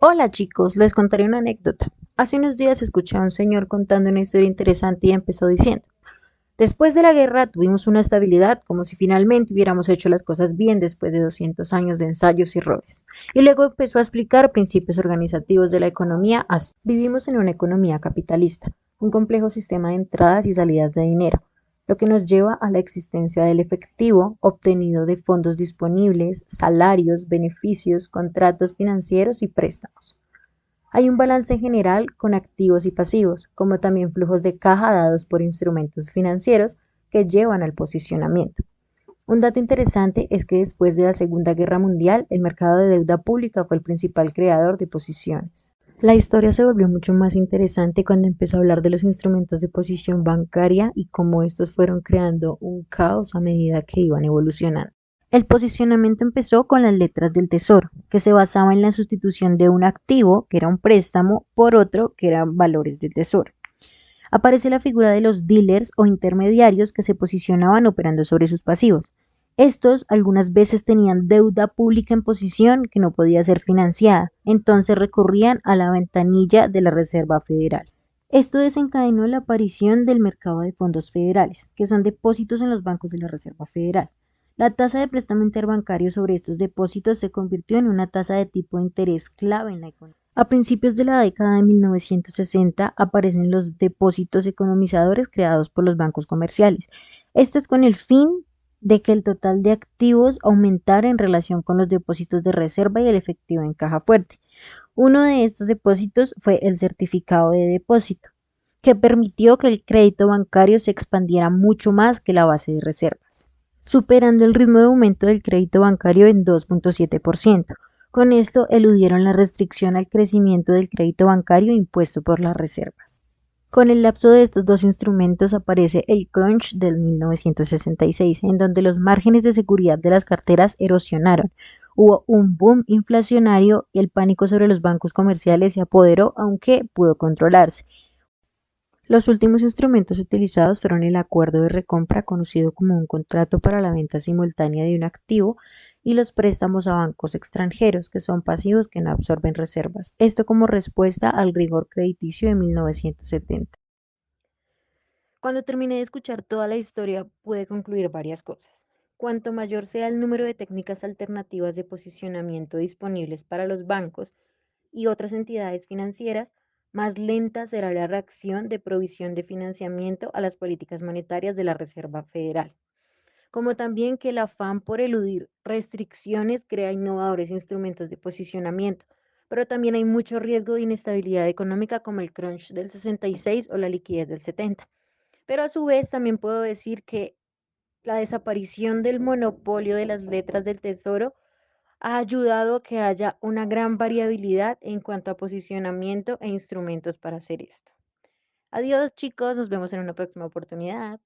Hola chicos, les contaré una anécdota. Hace unos días escuché a un señor contando una historia interesante y empezó diciendo, después de la guerra tuvimos una estabilidad como si finalmente hubiéramos hecho las cosas bien después de 200 años de ensayos y errores. Y luego empezó a explicar principios organizativos de la economía. Así. Vivimos en una economía capitalista, un complejo sistema de entradas y salidas de dinero, lo que nos lleva a la existencia del efectivo obtenido de fondos disponibles, salarios, beneficios, contratos financieros y préstamos. Hay un balance general con activos y pasivos, como también flujos de caja dados por instrumentos financieros que llevan al posicionamiento. Un dato interesante es que después de la Segunda Guerra Mundial, el mercado de deuda pública fue el principal creador de posiciones. La historia se volvió mucho más interesante cuando empezó a hablar de los instrumentos de posición bancaria y cómo estos fueron creando un caos a medida que iban evolucionando. El posicionamiento empezó con las letras del tesoro, que se basaba en la sustitución de un activo, que era un préstamo, por otro, que eran valores del tesoro. Aparece la figura de los dealers o intermediarios que se posicionaban operando sobre sus pasivos. Estos algunas veces tenían deuda pública en posición que no podía ser financiada, entonces recurrían a la ventanilla de la Reserva Federal. Esto desencadenó la aparición del mercado de fondos federales, que son depósitos en los bancos de la Reserva Federal. La tasa de préstamo interbancario sobre estos depósitos se convirtió en una tasa de tipo de interés clave en la economía. A principios de la década de 1960 aparecen los depósitos economizadores creados por los bancos comerciales. Este es con el fin de que el total de activos aumentara en relación con los depósitos de reserva y el efectivo en caja fuerte. Uno de estos depósitos fue el certificado de depósito, que permitió que el crédito bancario se expandiera mucho más que la base de reservas, superando el ritmo de aumento del crédito bancario en 2.7%. Con esto eludieron la restricción al crecimiento del crédito bancario impuesto por las reservas. Con el lapso de estos dos instrumentos aparece el crunch del 1966, en donde los márgenes de seguridad de las carteras erosionaron. Hubo un boom inflacionario y el pánico sobre los bancos comerciales se apoderó, aunque pudo controlarse. Los últimos instrumentos utilizados fueron el acuerdo de recompra, conocido como un contrato para la venta simultánea de un activo, y los préstamos a bancos extranjeros, que son pasivos que no absorben reservas. Esto como respuesta al rigor crediticio de 1970. Cuando terminé de escuchar toda la historia, pude concluir varias cosas. Cuanto mayor sea el número de técnicas alternativas de posicionamiento disponibles para los bancos y otras entidades financieras, más lenta será la reacción de provisión de financiamiento a las políticas monetarias de la Reserva Federal, como también que el afán por eludir restricciones crea innovadores instrumentos de posicionamiento, pero también hay mucho riesgo de inestabilidad económica como el crunch del 66 o la liquidez del 70. Pero a su vez también puedo decir que la desaparición del monopolio de las letras del tesoro ha ayudado a que haya una gran variabilidad en cuanto a posicionamiento e instrumentos para hacer esto. Adiós chicos, nos vemos en una próxima oportunidad.